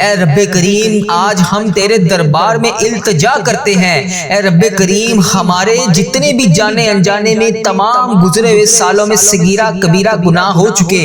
اے رب کریم آج ہم تیرے دربار میں التجا کرتے ہیں۔ اے رب کریم ہمارے جتنے بھی جانے انجانے میں تمام گزرے ہوئے سالوں میں صغیرہ کبیرہ گناہ ہو چکے،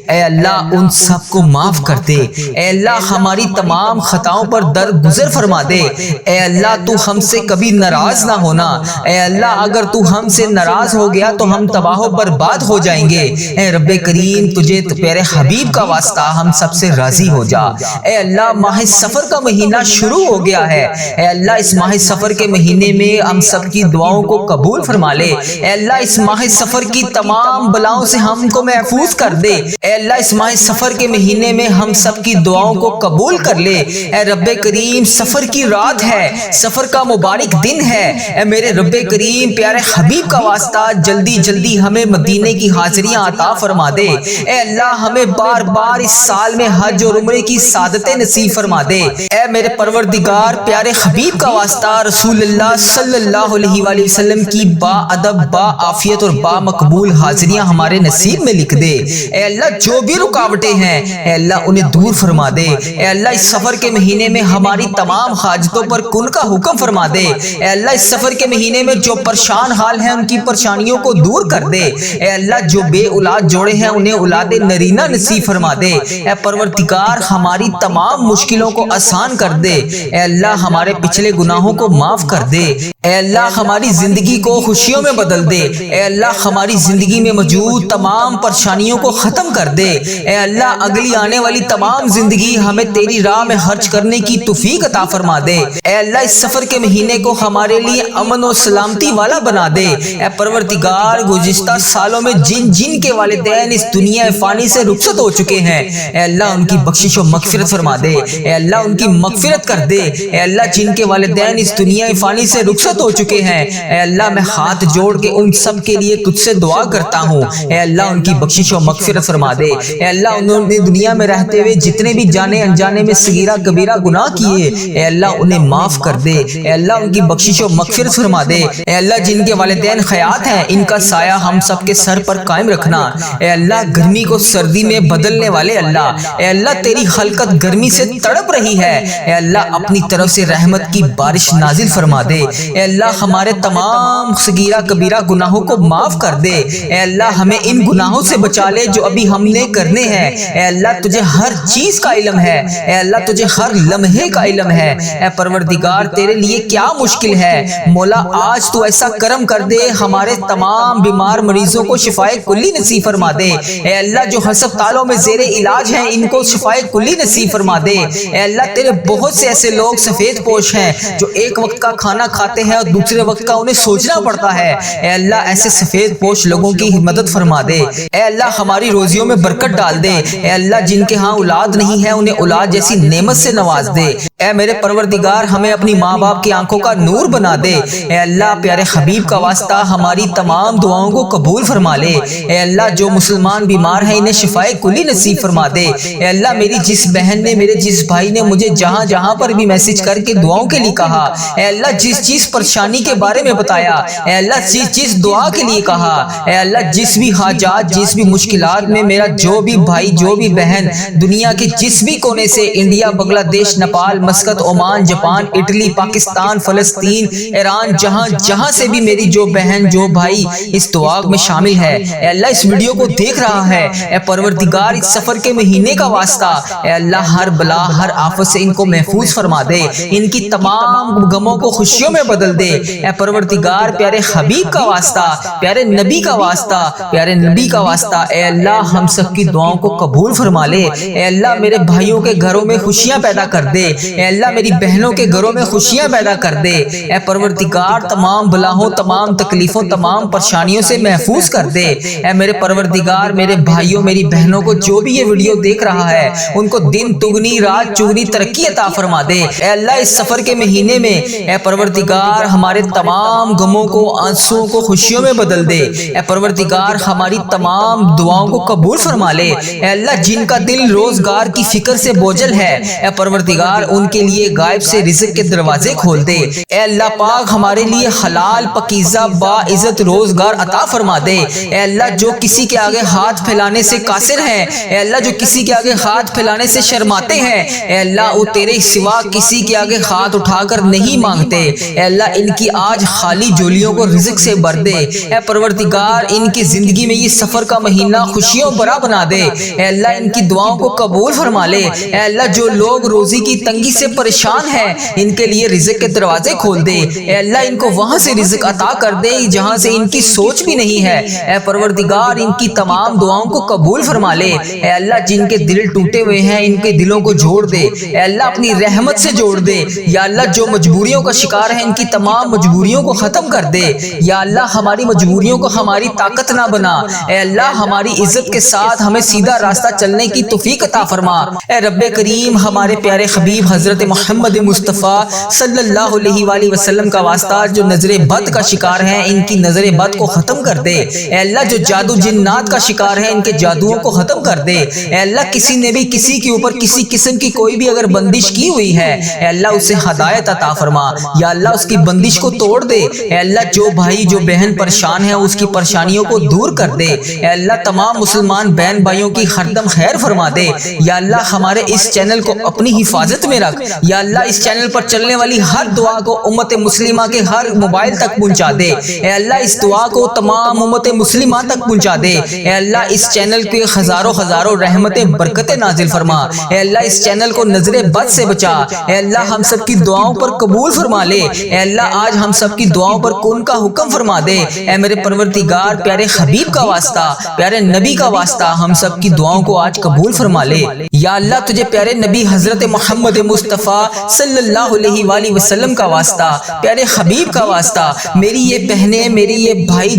اے اللہ ان سب کو معاف کر دے۔ اے اللہ ہماری تمام خطاؤں پر درگزر فرما دے۔ اے اللہ تو ہم سے کبھی ناراض نہ ہونا۔ اے اللہ اگر تو ہم سے ناراض ہو گیا تو ہم تباہ و برباد ہو جائیں گے۔ اے رب کریم تجھے پیارے حبیب کا واسطہ ہم سب سے راضی ہو جا۔ اے اللہ ماہ سفر کا مہینہ شروع ہو گیا ہے، اے اللہ اس ماہ سفر کے مہینے میں ہم سب کی دعاؤں کو قبول فرما لے۔ اے اللہ اس ماہ سفر کی تمام بلاؤں سے ہم کو محفوظ کر دے۔ اے اللہ اس ماہ سفر کے مہینے میں ہم سب کی دعاؤں کو قبول کر لے۔ اے رب کریم سفر کی رات ہے، سفر کا مبارک دن ہے، اے میرے رب کریم پیارے حبیب کا واسطہ جلدی جلدی ہمیں مدینے کی حاضریاں عطا فرما دے۔ اے اللہ ہمیں بار بار اس سال میں حج اور عمرے کی سعادتیں نصیب فرما دے۔ اے میرے پروردگار پیارے حبیب کا واسطہ رسول اللہ صلی اللہ علیہ وآلہ وسلم کی با ادب با عافیت اور با مقبول حاضریاں ہمارے نصیب میں لکھ دے۔ اے اللہ جو بھی رکاوٹیں ہیں اے اللہ انہیں دور فرما دے۔ اے اللہ اس سفر کے مہینے میں ہماری تمام حاجتوں پر کن کا حکم فرما دے۔ اے اللہ اس سفر کے مہینے میں جو پریشان حال ہیں ان کی پریشانیوں کو دور کر دے۔ اے اللہ جو بے اولاد جوڑے ہیں انہیں اولاد نرینہ نصیب فرما دے۔ اے پروردگار ہماری تمام مشکلوں کو آسان کر دے۔ اے اللہ ہمارے پچھلے گناہوں کو معاف کر دے۔ اے اللہ ہماری زندگی کو خوشیوں میں بدل دے۔ اے اللہ ہماری زندگی میں موجود تمام پریشانیوں کو ختم کر دے۔ اے اللہ اگلی آنے والی تمام زندگی ہمیں تیری راہ میں خرچ کرنے کی توفیق عطا فرما دے۔ اے اللہ اس سفر کے مہینے کو ہمارے لیے امن و سلامتی والا بنا دے۔ اے پروردگار گزشتہ سالوں میں جن کے والدین اس دنیا فانی سے رخصت ہو چکے ہیں اے اللہ ان کی بخشش و مغفرت فرما دے۔ اے اللہ ان کی مغفرت کر دے۔ اے اللہ جن کے والدین اس دنیا فانی سے رخصت ہو چکے ہیں اے اللہ میں ہاتھ جوڑ کے ان سب کے لیے تجھ سے دعا کرتا ہوں، اے اللہ ان کی بخشش و مغفرت فرما دے۔ اے اللہ انہوں نے دنیا میں رہتے ہوئے جتنے بھی جانے انجانے میں صغیرہ کبیرہ گناہ کیے اے اللہ انہیں معاف کر دے۔ اے اللہ ان کی بخشش و مغفرت فرما دے۔ اے اللہ جن کے والدین حیات ہیں ان کا سایہ ہم سب کے سر پر قائم رکھنا۔ اے اللہ گرمی کو سردی میں بدلنے والے اللہ، اے اللہ تیری خلقت گرمی سے تڑپ رہی ہے، اے اللہ اپنی طرف سے رحمت کی بارش نازل فرما دے۔ اے اللہ ہمارے تمام صغیرہ کبیرہ گناہوں کو معاف کر دے۔ اے اللہ ہمیں ان گناہوں سے بچا لے جو ابھی ہم نے کرنے ہیں۔ اے اللہ تجھے ہر چیز کا علم ہے، اے اللہ تجھے ہر لمحے کا علم ہے۔ اے پروردگار تیرے لیے کیا مشکل ہے؟ مولا آج تو ایسا کرم کر دے ہمارے تمام بیمار مریضوں کو شفائے کلی نصیب فرما دے۔ اے اللہ جو ہسپتالوں میں زیر علاج ہیں ان کو شفائے کلی نصیب فرما دے۔ اے اللہ تیرے بہت سے ایسے لوگ سفید پوش ہیں جو ایک وقت کا کھانا کھاتے ہیں اور دوسرے وقت کا انہیں سوچنا پڑتا ہے، اے اللہ ایسے سفید پوش لوگوں کی مدد فرما دے۔ اے اللہ ہماری روزیوں میں برکت ڈال دے۔ اے اللہ جن کے ہاں اولاد نہیں ہے انہیں اولاد جیسی نعمت سے نواز دے۔ اے میرے پروردگار ہمیں اپنی ماں باپ کی آنکھوں کا نور بنا دے۔ اے اللہ پیارے حبیب کا واسطہ ہماری تمام دعاؤں کو قبول فرما لے۔ اے اللہ جو مسلمان بیمار ہیں انہیں شفائے کلی نصیب فرما دے۔ اے اللہ میری جس بہن نے میرے جس بھائی نے مجھے جہاں جہاں پر بھی میسج کر کے دعاؤں کے لیے کہا، اے اللہ جس چیز پریشانی کے بارے میں بتایا، اے اللہ جس چیز دعا کے لیے کہا، اے اللہ جس بھی حاجات جس بھی مشکلات میں میرا جو بھی بھائی جو بھی بہن دنیا کے جس بھی کونے سے انڈیا بنگلہ دیش Nepal Muscat Oman Japan Italy Pakistan فلسطین ایران جہاں جہاں سے بھی میری جو بہن جو بھائی اس دعا میں شامل ہے اے اللہ اس ویڈیو کو دیکھ رہا ہے، اے پروردگار اس سفر کے مہینے کا واسطہ اے اللہ ہر بلا ہر آفت سے ان کو محفوظ فرما دے، ان کی تمام غموں کو خوشیوں میں بدل دے۔ اے پروردگار پیارے حبیب کا واسطہ پیارے نبی کا واسطہ پیارے نبی کا واسطہ اے اللہ ہم سب کی دعاؤں کو قبول فرما لے۔ اے اللہ میرے بھائیوں کے گھروں میں خوشیاں پیدا کر دے، اے اللہ میری بہنوں کے گھروں میں خوشیاں پیدا کر دے۔ اے پروردگار تمام بلاؤں تمام تکلیفوں تمام پریشانیوں سے محفوظ کر دے۔ اے میرے پروردگار میرے بھائیوں میری بہنوں کو جو بھی یہ ویڈیو دیکھ رہا ہے ان کو دن تگنی رات چگنی ترقی عطا فرما دے۔ اے اللہ اس سفر کے مہینے میں اے پروردگار ہمارے تمام غموں کو آنسوؤں کو خوشیوں میں بدل دے۔ اے پروردگار ہماری تمام دعاؤں کو قبول فرما لے۔ اے اللہ جن کا دل روزگار کی فکر سے بوجھل ہے اے پروردگار ان ان کے لیے غائب سے رزق کے دروازے کھول دے۔ اے اللہ پاک ہمارے لیے حلال پاکیزہ باعزت روزگار عطا فرما دے۔ اے اللہ جو کسی کے آگے ہاتھ پھیلانے سے قاصر ہیں، اے اللہ جو کسی کے آگے ہاتھ پھیلانے سے شرماتے ہیں، اے اللہ وہ تیرے سوا کسی کے آگے ہاتھ اٹھا کر نہیں مانگتے۔ اے اللہ ان کی آج خالی جولیوں کو رزق سے بھر دے۔ اے پروردگار ان کی زندگی میں یہ سفر کا مہینہ خوشیوں بھرا بنا دے۔ اے اللہ ان کی دعاؤں کو قبول فرما لے۔ اے اللہ جو لوگ روزی کی تنگی سے پریشان ہیں ان کے لیے رزق کے دروازے کھول دے۔ اے اللہ ان کو وہاں سے رزق عطا کر دے جہاں سے ان کی سوچ بھی نہیں ہے۔ اے پروردگار ان کی تمام دعاؤں کو قبول فرما لے۔ اے اللہ جن کے دل ٹوٹے ہوئے ہیں ان کے دلوں کو جوڑ دے۔ اے اللہ اپنی رحمت سے جوڑ دے۔ یا اللہ جو مجبوریوں کا شکار ہیں ان کی تمام مجبوریوں کو ختم کر دے۔ یا اللہ ہماری مجبوریوں کو ہماری طاقت نہ بنا۔ اے اللہ ہماری عزت کے ساتھ ہمیں سیدھا راستہ چلنے کی توفیق عطا فرما۔ اے رب کریم ہمارے پیارے حبیب حضرت محمد مصطفیٰ صلی اللہ علیہ وآلہ وسلم کا واسطہ جو نظر بد کا شکار ہیں ان کی نظر بد کو ختم کر دے۔ اے اللہ جو جادو جنات کا شکار ہیں ان کے جادوؤں کو ختم کر دے۔ اے اللہ کسی نے بھی کسی کے اوپر کسی قسم کی کوئی بھی اگر بندش کی ہوئی ہے، اے اللہ اسے ہدایت عطا فرما۔ یا اللہ اس کی بندش کو توڑ دے۔ اے اللہ جو بھائی جو بہن پریشان ہے اس کی پریشانیوں کو دور کر دے۔ اے اللہ تمام مسلمان بہن بھائیوں کی ہر دم خیر فرما دے۔ یا اللہ ہمارے اس چینل کو اپنی حفاظت میں رکھ۔ یا اللہ اس چینل پر چلنے والی ہر دعا کو امت مسلمہ کے ہر موبائل تک پہنچا دے۔ اے اللہ اس دعا کو تمام امت مسلمہ تک پہنچا دے۔ اے اللہ اس چینل پہ ہزاروں رحمتیں برکتیں نازل فرما۔ اے اللہ اس چینل کو نظر بد سے بچا۔ اے اللہ ہم سب کی دعاؤں پر قبول فرما لے۔ اے اللہ آج ہم سب کی دعاؤں پر کن کا حکم فرما دے۔ اے میرے پروردگار پیارے حبیب کا واسطہ، پیارے نبی کا واسطہ ہم سب کی دعاؤں کو آج قبول فرما لے۔ یا اللہ تجھے پیارے نبی حضرت محمد مصطفیٰ صلی اللہ علیہ وآلہ وسلم کا واسطہ، پیارے حبیب کا واسطہ، میری یہ بہنیں میرے یہ بھائی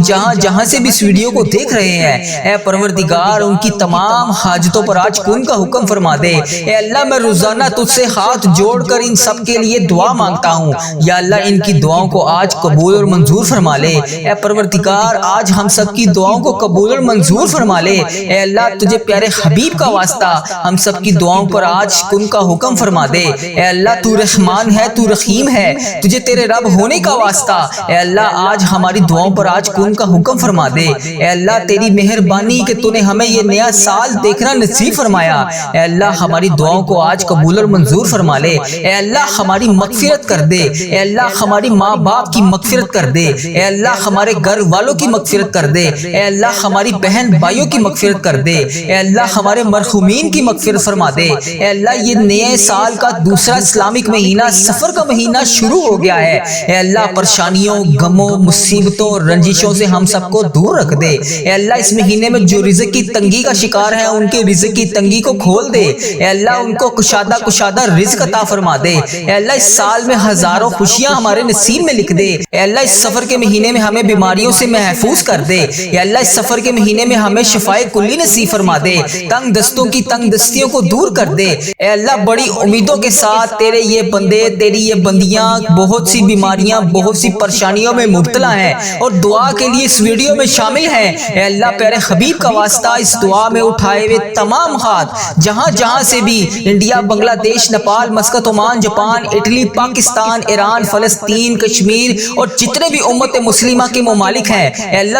جہاں سے بھی اس ویڈیو کو دیکھ رہے ہیں، اے پروردگار ان کی تمام حاجتوں پر آج کن کا حکم فرما دے۔ اے اللہ میں روزانہ تجھ سے ہاتھ جوڑ کر ان سب کے لیے دعا مانگتا ہوں۔ یا اللہ ان کی دعاؤں کو آج قبول اور منظور فرما لے۔ اے پروردگار آج ہم سب کی دعاؤں کو قبول اور منظور فرما لے۔ اے اللہ تجھے پیارے حبیب کا واسطہ ہم سب کی دعاؤں پر آج کن کا حکم فرما دے۔ اے اللہ تو رحمان ہے، تو رحیم ہے، تجھے تیرے رب ہونے کا واسطہ اے اللہ آج ہماری دعاؤں پر آج کن کا حکم فرما دے۔ اے اللہ تیری مہربانی کہ تو نے ہمیں یہ نیا سال دیکھنا نصیب فرمایا۔ اے اللہ ہماری دعاؤں کو آج قبول اور منظور فرما لے۔ اے اللہ ہماری مغفرت کر دے۔ اے اللہ ہماری ماں باپ کی مغفرت کر دے۔ اے اللہ ہمارے گھر والوں کی مغفرت کر دے۔ اے اللہ ہماری بہن بھائیوں کی مغفرت کر دے۔ اے اللہ ہمارے مرحومین کی مغفرت فرما دے۔ اے اللہ یہ نئے سال کا دوسرا اسلامک مہینہ سفر کا مہینہ شروع ہو گیا ہے۔ اے اللہ پریشانیوں غموں مصیبتوں رنجشوں سے ہم سب کو دور رکھ دے۔ اے اللہ اس مہینے میں جو رزق کی تنگی کا شکار ہیں ان کے رزق کی تنگی کو کھول دے۔ اے اللہ ان کو کشادہ رزق عطا فرما دے۔ اے اللہ اس سال میں ہزاروں خوشیاں ہمارے نصیب میں لکھ دے۔ اے اللہ اس سفر کے مہینے میں ہمیں بیماریوں سے محفوظ کر دے۔ اے اللہ اس سفر کے مہینے میں ہمیں شفائے کلی نصیب فرما دے۔ تنگ دستوں کی تنگ دستیوں کو دور کر دے۔ اے اللہ بڑی امیدوں کے ساتھ تیرے یہ بندے تیری یہ بندیاں بہت سی بیماریاں بہت سی پریشانیوں میں مبتلا ہیں اور دعا کے لیے اس ویڈیو میں شامل ہیں۔ اے اللہ پیارے حبیب کا واسطہ اس دعا میں اٹھائے ہوئے تمام ہاتھ جہاں سے بھی انڈیا بنگلہ دیش Nepal Muscat Oman Japan Italy Pakistan Iran فلسطین کشمیر اور جتنے بھی امت مسلمہ کے ممالک ہیں، اے اللہ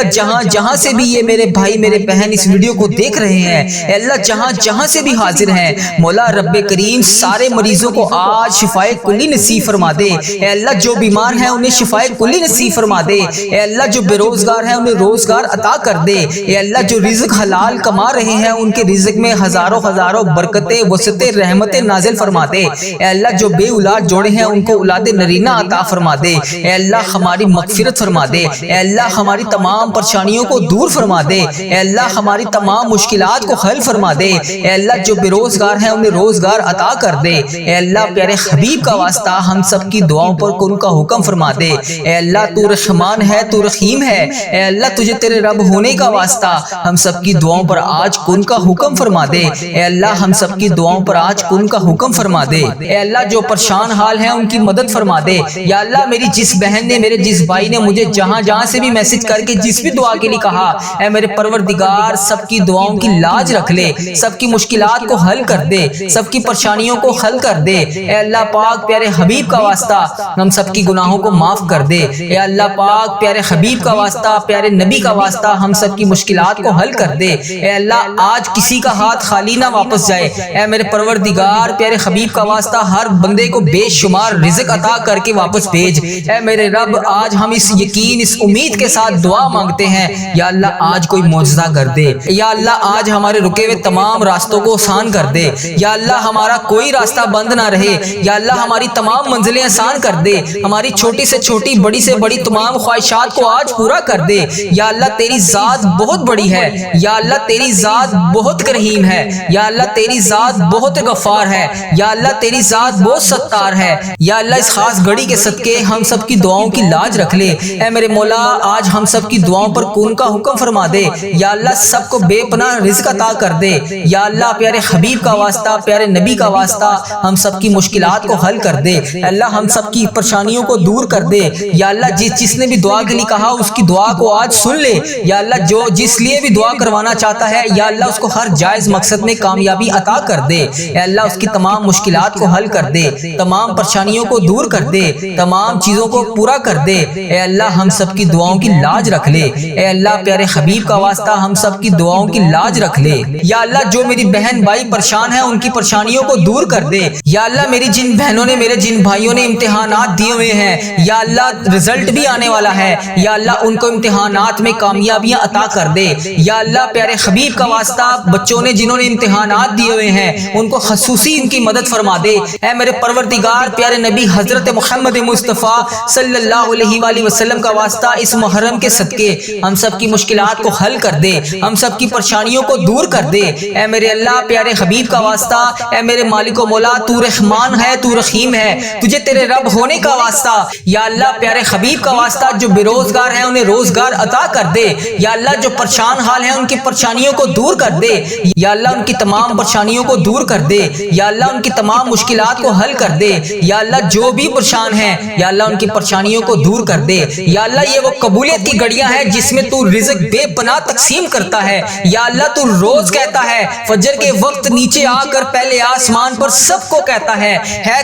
جہاں سے بھی یہ میرے بھائی میرے بہن اس ویڈیو کو دیکھ رہے ہیں، اے اللہ جہاں سے بھی حاضر ہیں، مولا رب کریم سارے مریضوں کو آج شفائے کلی نصیب فرما دے۔ اے اللہ جو بیمار ہیں انہیں شفائے کلی نصیب فرما دے۔ اے اللہ جو بے روزگار ہیں انہیں روزگار عطا کر دے۔ اے اللہ جو رزق حلال کما رہے ہیں ان کے رزق میں ہزاروں برکتیں وسعتیں رحمتیں نازل فرما دے۔ اے اللہ جو بے اولاد جوڑے ہیں ان کو اولاد نرینہ عطا فرما دے۔ اے اللہ ہماری مغفرت فرما دے۔ اے اللہ ہماری تمام پریشانیوں کو دور فرما دے۔ اے اللہ ہماری تمام مشکلات کو حل فرما دے۔ اے اللہ جو بے روزگار ہیں انہیں روزگار عطا کر دے۔ اے اللہ پیارے حبیب کا واسطہ ہم سب کی دعاؤں پر کن کا حکم فرما دے۔ اے اللہ تو رحمان ہے، تو رحیم ہے، اے اللہ تجھے تیرے رب ہونے کا واسطہ ہم سب کی دعاؤں پر آج کن کا حکم فرما دے۔ اے اللہ ہم سب کی دعاؤں پر آج کن کا حکم فرما دے۔ اے اللہ جو پریشان حال ہیں ان کی مدد فرما دے۔ یا اللہ میری جس بہن نے میرے جس بھائی نے مجھے جہاں سے بھی میسج کر کے جس بھی دعا کے لیے کہا، اے میرے پروردگار سب کی دعاؤں کی لاج رکھ لے، سب کی مشکلات کو حل کر دے، سب کی پریشانیوں کو حل کر کر دے۔ اے اللہ پاک پیارے حبیب کا واسطہ ہم سب کی گناہوں کو معاف کر دے۔ اے اللہ پاک پیارے حبیب کا واسطہ، پیارے نبی کا واسطہ ہم سب کی مشکلات کو حل کر دے۔ اے اللہ آج کسی کا ہاتھ خالی نہ واپس جائے۔ اے میرے پروردگار پیارے حبیب کا واسطہ ہر بندے کو بے شمار رزق عطا کر کے واپس بھیج۔ اے میرے رب آج ہم اس یقین اس امید کے ساتھ دعا مانگتے ہیں، یا اللہ آج کوئی معجزہ کر دے، یا اللہ آج ہمارے رکے ہوئے تمام راستوں کو آسان کر دے، یا اللہ ہمارا کوئی راستہ بند نہ رہے، یا اللہ ہماری تمام منزلیں آسان کر دے، ہماری چھوٹی سے چھوٹی بڑی سے بڑی تمام خواہشات کو آج پورا کر دے۔ یا اللہ تیری ذات بہت بڑی ہے، یا اللہ تیری ذات بہت کریم ہے، یا اللہ تیری ذات بہت غفار ہے، یا اللہ تیری ذات بہت ستار ہے۔ یا اللہ اس خاص گھڑی کے صدقے ہم سب کی دعاؤں کی لاج رکھ لے۔ اے میرے مولا آج ہم سب کی دعاؤں پر کون کا حکم فرما دے، یا اللہ سب کو بے پناہ رزق عطا کر دے۔ یا اللہ پیارے حبیب کا واسطہ، پیارے نبی کا واسطہ ہم سب کی مشکلات کو حل کر دے۔ اللہ ہم سب کی پریشانیوں کو دور کر دے۔ یا اللہ جس نے بھی دعا کے لیے کہا اس کی دعا کو آج سن لے۔ یا اللہ جو جس لیے بھی دعا کروانا چاہتا ہے، یا اللہ اس کو ہر جائز مقصد میں کامیابی عطا کر دے۔ اے اللہ اس کی تمام مشکلات کو حل کر دے، تمام پریشانیوں کو دور کر دے، تمام چیزوں کو پورا کر دے۔ اے اللہ ہم سب کی دعاؤں کی لاج رکھ لے۔ اے اللہ پیارے حبیب کا واسطہ ہم سب کی دعاؤں کی لاج رکھ لے۔ یا اللہ جو میری بہن بھائی پریشان ہیں ان کی پریشانیوں کو دور کر دے۔ یا اللہ میری جن بہنوں نے، میرے جن بھائیوں نے امتحانات دیے ہوئے ہیں، یا اللہ رزلٹ بھی آنے والا ہے، یا اللہ ان کو امتحانات میں کامیابیاں عطا کر دے۔ یا اللہ پیارے حبیب کا واسطہ بچوں نے جنہوں نے امتحانات دیے ہوئے ہیں ان کو خصوصی ان کی مدد فرما دے۔ اے میرے پروردگار پیارے نبی حضرت محمد مصطفیٰ صلی اللہ علیہ وآلہ وسلم کا واسطہ اس محرم کے صدقے ہم سب کی مشکلات کو حل کر دے، ہم سب کی پریشانیوں کو دور کر دے۔ اے میرے اللہ پیارے حبیب کا واسطہ، اے میرے مالک و مولا تو رحمان ہے، تو رحیم ہے، تجھے تیرے رب ہونے کا واسطہ، یا اللہ پیارے حبیب کا واسطہ جو بے روزگار ہیں انہیں روزگار عطا کر دے۔ یا اللہ جو پریشان حال ہیں ان کی پریشانیوں کو دور کر دے، یا اللہ ان کی تمام پریشانیوں کو دور کر دے، یا اللہ ان کی تمام مشکلات کو حل کر دے۔ یا اللہ جو بھی پریشان ہیں یا اللہ ان کی پریشانیوں کو دور کر دے۔ یا اللہ یہ وہ قبولیت کی گھڑیاں ہیں جس میں تو رزق بے پناہ تقسیم کرتا ہے۔ یا اللہ تو روز کہتا ہے فجر کے وقت نیچے آ کر پہلے آسمان پر سب کو کہتا ہے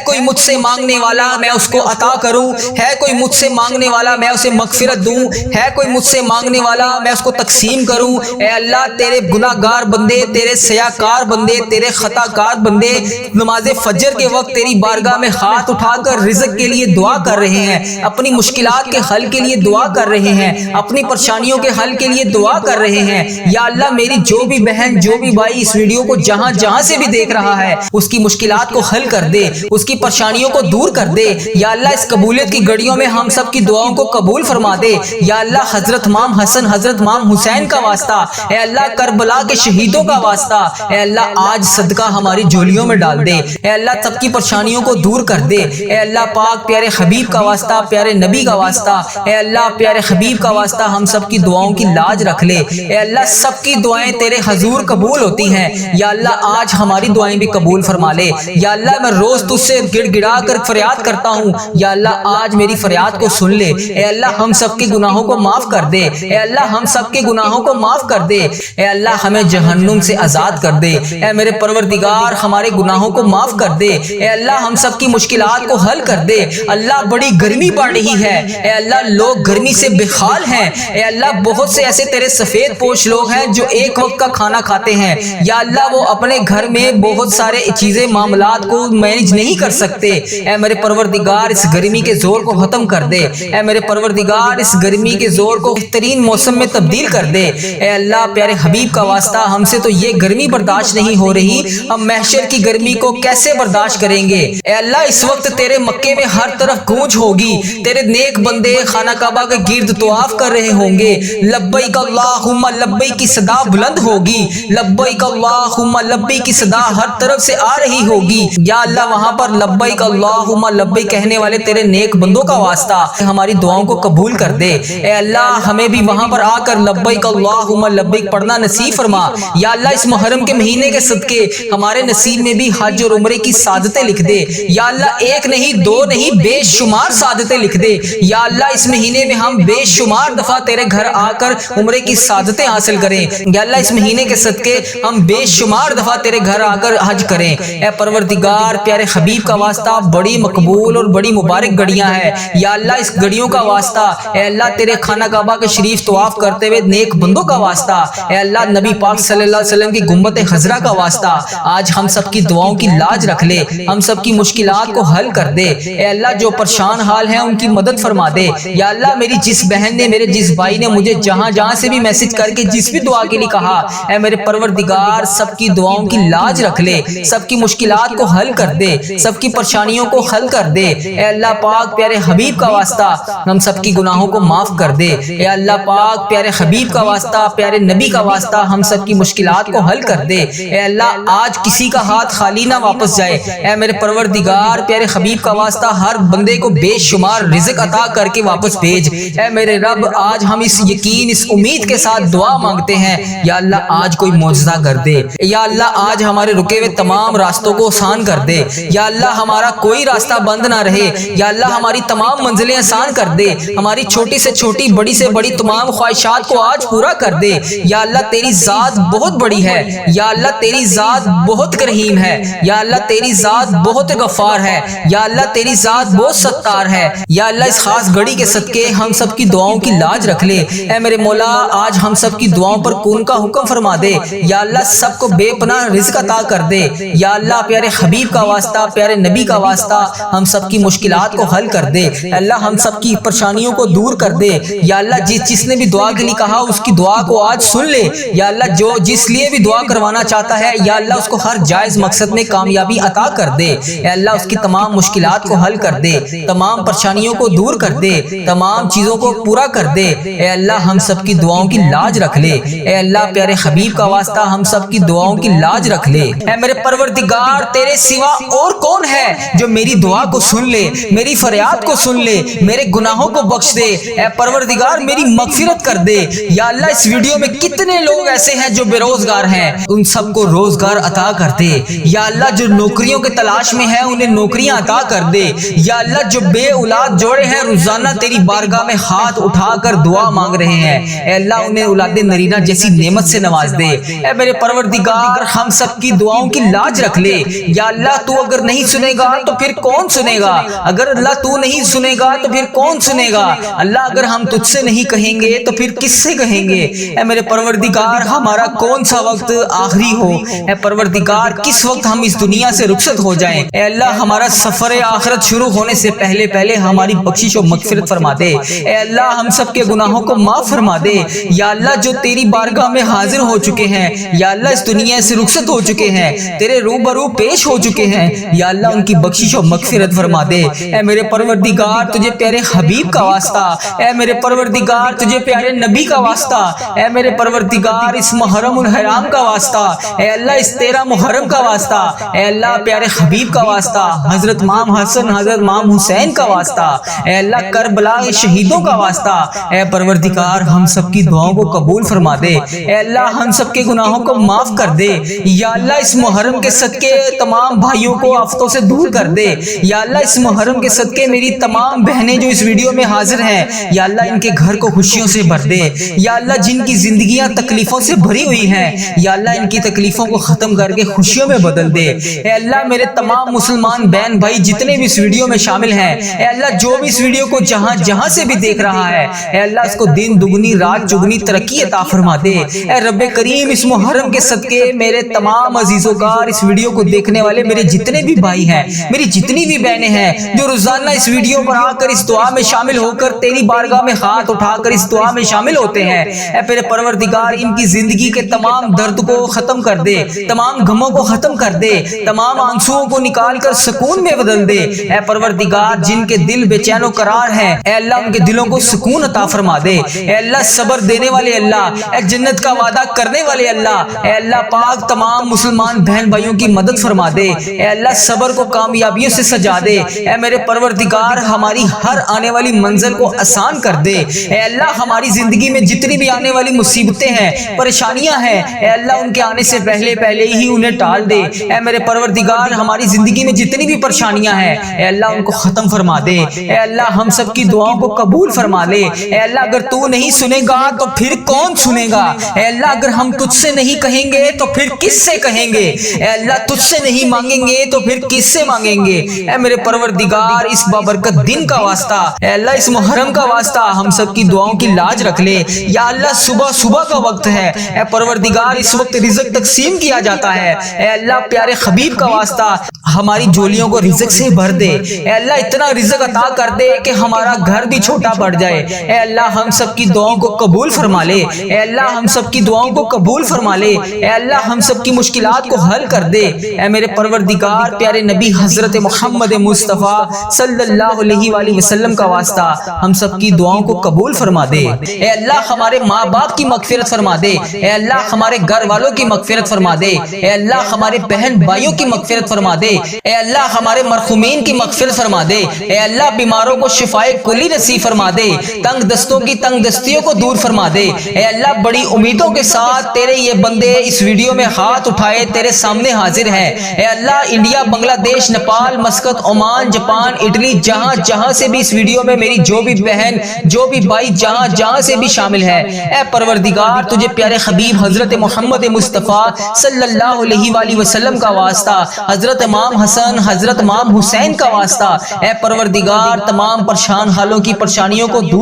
کوئی مجھ سے مانگنے والا میں اس کو عطا کروں، ہے کوئی مجھ سے مانگنے والا میں اسے مغفرت دوں، ہے کوئی مجھ سے مانگنے والا میں اس کو تقسیم کروں۔ اے اللہ تیرے گناہ گار بندے، تیرے سیاکار بندے، تیرے خطا کار بندے نماز فجر کے وقت تیری بارگاہ میں ہاتھ اٹھا کر رزق کے لیے دعا کر رہے ہیں، اپنی مشکلات کے حل کے لیے دعا کر رہے ہیں، اپنی پریشانیوں کے حل کے لیے دعا کر رہے ہیں۔ یا اللہ میری جو بھی بہن جو بھی بھائی اس ویڈیو کو جہاں جہاں سے بھی دیکھ رہا ہے اس کی مشکلات کو حل کر دے، اس کی پریشانیوں کو دور کر دے۔ یا اللہ اس قبولیت کی گھڑیوں میں ہم سب کی دعاؤں کو قبول فرما دے۔ یا اللہ حضرت امام حسن حضرت امام حسین کا واسطہ، اے اللہ کربلا کے شہیدوں کا واسطہ، اے اللہ آج صدقہ ہماری جھولیوں میں ڈال دے۔ اے اللہ سب کی پریشانیوں کو دور کر دے۔ اے اللہ پاک پیارے حبیب کا واسطہ، پیارے نبی کا واسطہ، اے اللہ پیارے حبیب کا واسطہ ہم سب کی دعاؤں کی لاج رکھ لے۔ اے اللہ سب کی دعائیں تیرے حضور قبول ہوتی ہیں، یا اللہ آج ہماری دعائیں بھی قبول فرما لے۔ یا اللہ میں روز تجھ سے گڑ گڑا کر فریاد کرتا ہوں، یا اللہ آج میری فریاد کو سن لے۔ اے اللہ ہم سب کے گناہوں کو معاف کر دے، اے اللہ ہم سب کے گناہوں کو معاف کر دے، اے اللہ ہمیں جہنم سے آزاد کر دے۔ اے میرے پروردگار ہمارے گناہوں کو معاف کر دے، اے اللہ ہم سب کی مشکلات کو حل کر دے۔ اللہ بڑی گرمی پڑ رہی ہے، اے اللہ لوگ گرمی سے بے حال ہیں، اے اللہ بہت سے ایسے تیرے سفید پوش لوگ ہیں جو ایک وقت کا کھانا کھاتے ہیں، یا اللہ وہ اپنے گھر میں بہت سارے چیزیں معاملات کو مینج نہیں کر سکتے۔ اے میرے پروردگار اس گرمی کے زور کو ختم کر دے، اے میرے پروردگار اس گرمی کے زور کو بہترین موسم میں تبدیل کر دے۔ اے اللہ پیارے حبیب کا واسطہ ہم سے تو یہ گرمی برداشت نہیں ہو رہی، ہم محشر کی گرمی کو کیسے برداشت کریں گے؟ اے اللہ اس وقت تیرے مکے میں ہر طرف گونج ہوگی، تیرے نیک بندے خانہ کعبہ کے گرد طواف کر رہے ہوں گے، لبیک اللہم لبیک کی صدا بلند ہوگی، لبیک اللہم لبیک کی صدا ہر طرف سے آ رہی ہوگی۔ یا اللہ وہاں پر لبیک اللہم لبیک کہنے والے تیرے نیک بندوں کا واسطہ ہماری دعاؤں کو قبول کر دے۔ اے اللہ ہمیں بھی وہاں پر آ کر لبیک اللہم لبیک پڑھنا نصیب فرما۔ یا اللہ اس محرم کے مہینے کے صدقے ہمارے نصیب میں بھی حج اور عمرے کی سعادتیں لکھ دے۔ یا اللہ ایک نہیں دو نہیں بے شمار سعادتیں لکھ دے۔ یا اللہ اس مہینے میں ہم بے شمار دفعہ تیرے گھر آ کر عمرے کی سعادتیں حاصل کریں۔ یا اللہ اس مہینے کے صدقے ہم بے شمار دفعہ تیرے گھر آ کر حج کریں۔ اے پروردگار پروردگار پیارے حبیب کا واسطہ بڑی مقبول اور بڑی مبارک گھڑیاں ہیں یا اللہ، اس گھڑیوں کا واسطہ اے اللہ تیرے خانہ کعبہ کے شریف طواف کرتے ہوئے نیک بندوں کا واسطہ اے اللہ، نبی پاک صلی اللہ علیہ وسلم کی گنبد خضرا کا واسطہ آج ہم سب کی دعاؤں کی لاج رکھ لے، ہم سب کی مشکلات کو حل کر دے اے اللہ، جو پریشان حال ہیں ان کی مدد فرما دے یا اللہ، میری جس بہن نے، میرے جس بھائی نے مجھے جہاں جہاں سے بھی میسج کر کے جس بھی دعا کے لیے کہا، اے میرے پروردگار سب کی دعاؤں کی لاج رکھ لے، سب کی مشکلات کو حل کر دے، سب کی پریشانیوں کو حل کر دے اے اللہ پاک پیارے حبیب کا واسطہ ہم سب کی گناہوں کو معاف کر دے اے اللہ پاک پیارے حبیب کا واسطہ، پیارے نبی کا واسطہ ہم سب کی مشکلات کو حل کر دے اے اللہ، آج کسی کا ہاتھ خالی نہ واپس جائے اے میرے پروردگار پیارے حبیب کا واسطہ، ہر بندے کو بے شمار رزق عطا کر کے واپس بھیج اے میرے رب، آج ہم اس یقین، اس امید کے ساتھ دعا مانگتے ہیں یا اللہ، آج کوئی معجزہ کر دے یا اللہ، آج ہمارے رکے ہوئے تمام راستوں کو آسان کر دے یا اللہ، ہمارا کوئی راستہ بند نہ رہے یا اللہ، ہماری تمام منزلیں آسان کر دے، ہماری چھوٹی سے چھوٹی، بڑی سے بڑی تمام خواہشات کو آج پورا کر دے یا اللہ، تیری ذات بہت بڑی ہے یا اللہ، تیری ذات بہت کریم ہے یا اللہ، تیری ذات بہت غفار ہے یا اللہ، تیری ذات بہت ستار ہے یا اللہ، اس خاص گھڑی کے صدقے ہم سب کی دعاؤں کی لاج رکھ لے اے میرے مولا، آج ہم سب کی دعاؤں پر کون کا حکم فرما دے یا اللہ، سب کو بے پناہ رزق عطا کر دے یا اللہ، پیارے حبیب کا واسطہ، پیارے نبی کا واسطہ ہم سب کی مشکلات کو حل کر دے اللہ، ہم سب کی پریشانیوں کو دور کر دے یا اللہ، جس نے بھی دعا کے لیے کہا اس کی دعا کو آج سن لے یا اللہ، جو جس لیے بھی دعا کروانا چاہتا ہے یا اللہ، اس کو ہر جائز مقصد میں کامیابی عطا کر دے اے اللہ، اس کی تمام مشکلات کو حل کر دے، تمام پریشانیوں کو دور کر دے، تمام چیزوں کو پورا کر دے اے اللہ، ہم سب کی دعاؤں کی لاج رکھ لے اے اللہ، پیارے حبیب کا واسطہ ہم سب کی دعاؤں کی لاج رکھ لے اے میرے پروردگار، تیرے سوا اور کون ہے جو میری دعا کو سن لے، میری فریاد کو سن لے، میرے گناہوں کو بخش دے اے پروردگار، میری مغفرت کر دے یا اللہ، اس ویڈیو میں کتنے لوگ ایسے ہیں جو بے روزگار ہیں، ان سب کو روزگار عطا کر دے یا اللہ، جو نوکریوں کے تلاش میں ہیں انہیں نوکریاں عطا کر دے یا اللہ، جو بے اولاد جوڑے ہیں روزانہ تیری بارگاہ میں ہاتھ اٹھا کر دعا مانگ رہے ہیں اے اللہ، انہیں اولاد نرینہ جیسی نعمت سے نواز دے اے میرے پروردگار، ہم سب کی دعاؤں کی لاج رکھ لے یا اللہ، تو اگر نہیں سنے گا تو پھر کون سنے گا، اگر اللہ تو نہیں سنے گا تو پھر کون سنے گا اللہ، اگر ہم تجھ سے نہیں کہیں گے تو پھر کس سے کہیں گے اے میرے پروردگار، ہمارا کون سا وقت آخری ہو اے پروردگار، کس وقت ہم اس دنیا سے رخصت ہو جائیں اے اللہ، ہمارا سفر آخرت شروع ہونے سے پہلے پہلے ہماری بخشش و مغفرت فرما دے اے اللہ، ہم سب کے گناہوں کو معاف فرما دے یا اللہ، جو تیری بارگاہ میں حاضر ہو چکے ہیں یا اللہ، اس دنیا سے رخصت ہو چکے ہیں، تیرے روبرو پیش ہو چکے ہیں یا اللہ، ان کی بخشش و مغفرت فرما دے اے میرے پروردگار، تجھے پیارے حبیب کا واسطہ اے میرے پروردگار، تجھے پیارے نبی کا واسطہ اے میرے پروردگار، اس محرم الحرام کا واسطہ اے اللہ، اس 13 محرم کا واسطہ اے اللہ، پیارے حبیب کا واسطہ، حضرت امام حسن، حضرت امام حسین کا واسطہ اے اللہ، کربلا کے شہیدوں کا واسطہ اے پروردگار، ہم سب کی دعاؤں کو قبول فرما دے اے اللہ، ہم سب کے گناہوں کو معاف کر دے یا اللہ، اس محرم کے صدقے تمام بھائیوں کو آفتوں سے دور کر دے یا اللہ، اس محرم کے صدقے میری تمام بہنیں جو اس ویڈیو میں حاضر ہیں یا اللہ، ان کے گھر کو خوشیوں سے بھر دے یا اللہ، جن کی زندگیاں تکلیفوں سے بھری ہوئی ہیں یا اللہ، ان کی تکلیفوں کو ختم کر کے خوشیوں میں بدل دے اے اللہ، میرے تمام مسلمان بہن بھائی جتنے بھی اس ویڈیو میں شامل ہیں اے اللہ، جو بھی اس ویڈیو کو جہاں جہاں سے بھی دیکھ رہا ہے اے اللہ، اس کو دن دگنی رات چگنی ترقی عطا فرما دے اے رب کریم، اس محرم کے صدقے میرے تمام عزیزوں کا، اس ویڈیو کو دیکھنے والے میرے جتنے بھی بھائی ہیں، میری جتنی بھی بہنیں ہیں جو روزانہ اس ویڈیو پر آ کر اس دعا میں شامل ہو کر تیری بارگاہ میں ہاتھ اٹھا کر اس دعا میں شامل ہوتے ہیں اے میرے پروردگار، ان کی زندگی کے تمام درد کو ختم کر دے، تمام غموں کو ختم کر دے، تمام آنسوؤں کو نکال کر سکون میں بدل دے اے پروردگار، جن کے دل بے چین و قرار ہیں اے اللہ، ان کے دلوں کو سکون عطا فرما دے اے اللہ، صبر دینے والے اللہ، اے جنت کا وعدہ کرنے والے اللہ، اے اللہ پاک، تمام مسلمان بہن بھائیوں کی مدد فرما دے اے اللہ، صبر کو کامیابیوں سے سجا دے اے میرے پروردگار، ہماری ہر آنے والی منزل کو آسان کر دے اے اللہ، ہماری زندگی میں جتنی بھی آنے والی مصیبتیں ہیں، پریشانیاں ہیں اے اللہ، ان کے آنے سے پہلے پہلے ہی انہیں ٹال دے اے میرے پروردگار، ہماری زندگی میں جتنی بھی پریشانیاں ہیں اے اللہ، ان کو ختم فرما دے اے اللہ، ہم سب کی دعاؤں کو قبول فرما لے اے اللہ، اگر تو نہیں سنے گا تو پھر کون سنے گا اے اللہ، اگر ہم تجھ سے نہیں کہیں گے تو پھر کس سے کہیں گے اے اللہ، تجھ سے نہیں مانگیں گے تو پھر کس سے مانگیں گے؟ اے میرے پروردگار اس بابرکت دن کا واسطہ، اے اللہ اس محرم کا واسطہ ہم سب کی دعاؤں کی لاج رکھ لے۔ یا اللہ صبح صبح کا وقت ہے، اے پروردگار اس وقت رزق تقسیم کیا جاتا ہے، اے اللہ پیارے حبیب کا واسطہ ہماری جولیوں کو رزق سے بھر دے۔ اے اللہ اتنا رزق عطا کر دے کہ ہمارا گھر بھی چھوٹا پڑ جائے۔ اے اللہ ہم سب کی دعاؤں کو قبول فرما لے، اے اللہ ہم سب کی دعاؤں کو قبول فرما لے، اے اللہ ہم سب کی مشکلات کو حل کر دے۔ اے میرے پروردگار پیارے نبی حضرت محمد مصطفیٰ صلی اللہ علیہ وآلہ وسلم کا واسطہ ہم سب کی دعاؤں کو قبول فرما دے۔ اے اللہ ہمارے ماں باپ کی مغفرت فرما دے، اے اللہ ہمارے گھر والوں کی مغفرت فرما دے، اے اللہ ہمارے بہن بھائیوں کی مغفرت فرما دے، اے اللہ ہمارے مرحومین کی مغفرت فرما دے، اے اللہ بیماروں کو شفائے کلی نصیب فرما دے، تنگ دستوں کی تنگ دستیوں کو دور فرما دے۔ اے اللہ بڑی امیدوں کے ساتھ تیرے یہ بندے اس ویڈیو میں ہاتھ اٹھائے تیرے سامنے حاضر ہیں۔ اے اللہ انڈیا، بنگلہ دیش، Nepal, Muscat, Oman, Japan, Italy, جہاں جہاں سے بھی اس ویڈیو میں میری جو بھی بہن جو بھی بھائی جہاں جہاں سے بھی شامل ہے، اے پروردگار تجھے پیارے حبیب حضرت محمد مصطفیٰ صلی اللہ علیہ وآلہ وسلم کا واسطہ، حضرت امام حسن، حضرت امام حسین کا واسطہ، اے پروردگار تمام پریشان حالوں کی پریشانیوں کو دور